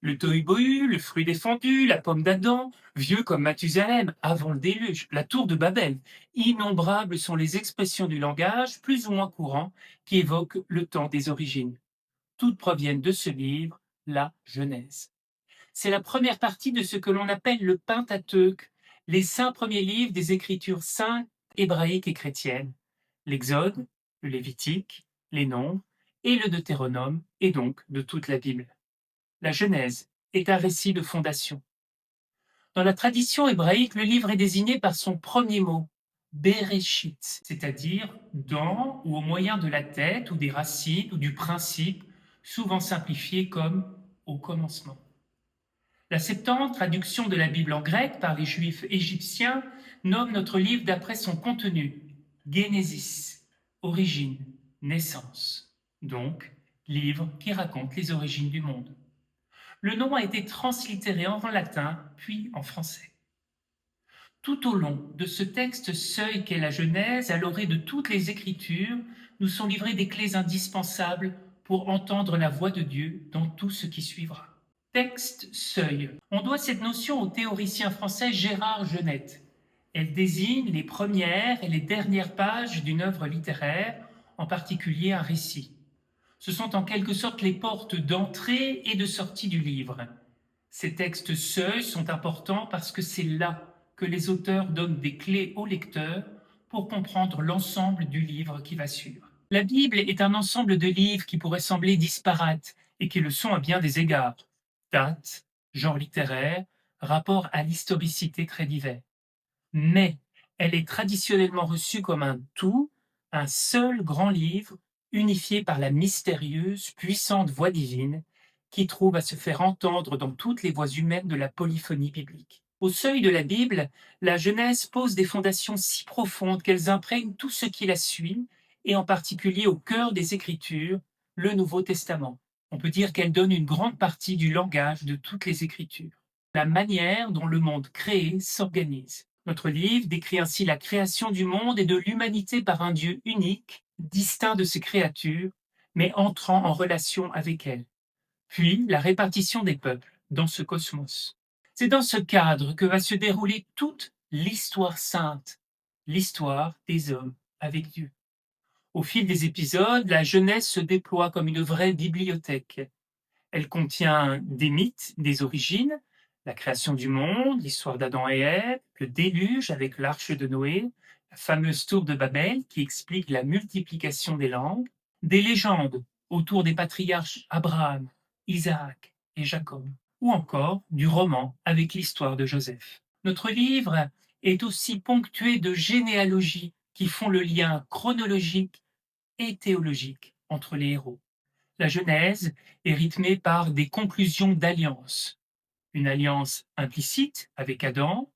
Le tohu-bohu, le fruit défendu, la pomme d'Adam, vieux comme Mathusalem, avant le déluge, la tour de Babel. Innombrables sont les expressions du langage, plus ou moins courants, qui évoquent le temps des origines. Toutes proviennent de ce livre, la Genèse. C'est la première partie de ce que l'on appelle le Pentateuque, les 5 premiers livres des Écritures saintes hébraïques et chrétiennes. L'Exode, le Lévitique, les Nombres et le Deutéronome, et donc de toute la Bible. La Genèse est un récit de fondation. Dans la tradition hébraïque, le livre est désigné par son premier mot, Bereshit, c'est-à-dire dans ou au moyen de la tête ou des racines ou du principe, souvent simplifié comme au commencement. La Septante, traduction de la Bible en grec par les Juifs égyptiens, nomme notre livre d'après son contenu, Genesis, origine, naissance, donc livre qui raconte les origines du monde. Le nom a été translittéré en latin, puis en français. Tout au long de ce texte seuil qu'est la Genèse, à l'orée de toutes les Écritures, nous sont livrées des clés indispensables pour entendre la voix de Dieu dans tout ce qui suivra. Texte seuil. On doit cette notion au théoricien français Gérard Genette. Elle désigne les premières et les dernières pages d'une œuvre littéraire, en particulier un récit. Ce sont en quelque sorte les portes d'entrée et de sortie du livre. Ces textes seuls sont importants parce que c'est là que les auteurs donnent des clés au lecteur pour comprendre l'ensemble du livre qui va suivre. La Bible est un ensemble de livres qui pourraient sembler disparates et qui le sont à bien des égards. Date, genre littéraire, rapport à l'historicité très divers. Mais elle est traditionnellement reçue comme un tout, un seul grand livre, unifié par la mystérieuse, puissante voix divine, qui trouve à se faire entendre dans toutes les voix humaines de la polyphonie biblique. Au seuil de la Bible, la Genèse pose des fondations si profondes qu'elles imprègnent tout ce qui la suit, et en particulier au cœur des Écritures, le Nouveau Testament. On peut dire qu'elle donne une grande partie du langage de toutes les Écritures, la manière dont le monde créé s'organise. Notre livre décrit ainsi la création du monde et de l'humanité par un Dieu unique, distinct de ses créatures, mais entrant en relation avec elles. Puis la répartition des peuples dans ce cosmos. C'est dans ce cadre que va se dérouler toute l'histoire sainte, l'histoire des hommes avec Dieu. Au fil des épisodes, la Genèse se déploie comme une vraie bibliothèque. Elle contient des mythes, des origines, la création du monde, l'histoire d'Adam et Ève, le déluge avec l'arche de Noé, la fameuse tour de Babel qui explique la multiplication des langues, des légendes autour des patriarches Abraham, Isaac et Jacob, ou encore du roman avec l'histoire de Joseph. Notre livre est aussi ponctué de généalogies qui font le lien chronologique et théologique entre les héros. La Genèse est rythmée par des conclusions d'alliances. Une alliance implicite avec Adam,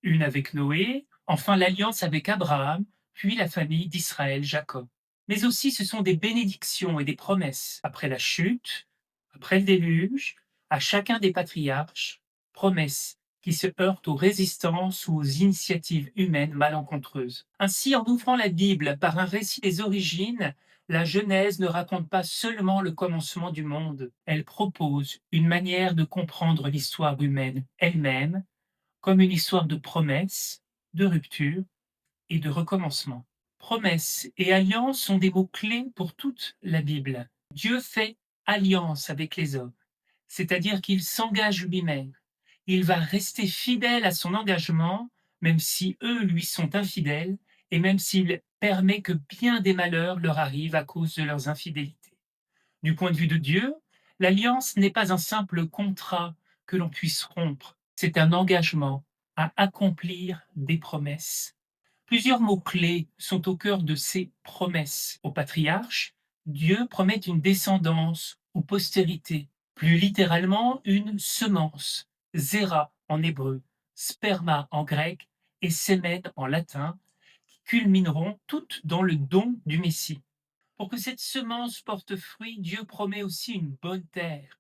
une avec Noé, enfin l'alliance avec Abraham, puis la famille d'Israël, Jacob. Mais aussi ce sont des bénédictions et des promesses. Après la chute, après le déluge, à chacun des patriarches, promesses qui se heurtent aux résistances ou aux initiatives humaines malencontreuses. Ainsi, en ouvrant la Bible par un récit des origines, la Genèse ne raconte pas seulement le commencement du monde, elle propose une manière de comprendre l'histoire humaine elle-même comme une histoire de promesses, de rupture et de recommencement. Promesse et alliance sont des mots-clés pour toute la Bible. Dieu fait alliance avec les hommes, c'est-à-dire qu'il s'engage lui-même. Il va rester fidèle à son engagement, même si eux lui sont infidèles, et même s'il permet que bien des malheurs leur arrivent à cause de leurs infidélités. Du point de vue de Dieu, l'alliance n'est pas un simple contrat que l'on puisse rompre, c'est un engagement à accomplir des promesses. Plusieurs mots-clés sont au cœur de ces promesses. Au patriarche, Dieu promet une descendance ou postérité, plus littéralement une semence, zéra en hébreu, sperma en grec et semen en latin, qui culmineront toutes dans le don du Messie. Pour que cette semence porte fruit, Dieu promet aussi une bonne terre,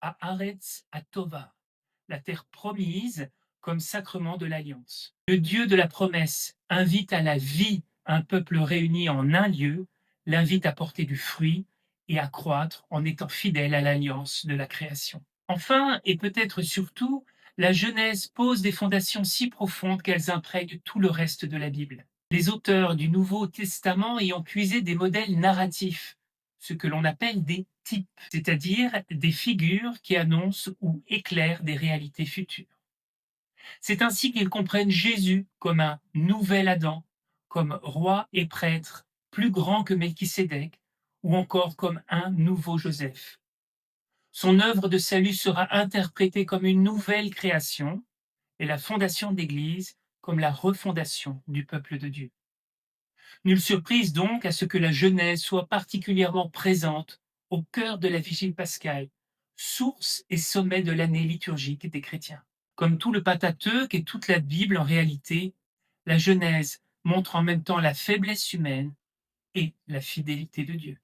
à Aretz à Tova, la terre promise comme sacrement de l'alliance. Le Dieu de la promesse invite à la vie un peuple réuni en un lieu, l'invite à porter du fruit et à croître en étant fidèle à l'alliance de la création. Enfin, et peut-être surtout, la Genèse pose des fondations si profondes qu'elles imprègnent tout le reste de la Bible. Les auteurs du Nouveau Testament y ont puisé des modèles narratifs, ce que l'on appelle des types, c'est-à-dire des figures qui annoncent ou éclairent des réalités futures. C'est ainsi qu'ils comprennent Jésus comme un nouvel Adam, comme roi et prêtre, plus grand que Melchisédek, ou encore comme un nouveau Joseph. Son œuvre de salut sera interprétée comme une nouvelle création et la fondation d'Église comme la refondation du peuple de Dieu. Nulle surprise donc à ce que la Genèse soit particulièrement présente au cœur de la vigile pascale, source et sommet de l'année liturgique des chrétiens. Comme tout le Pentateuque et toute la Bible en réalité, la Genèse montre en même temps la faiblesse humaine et la fidélité de Dieu.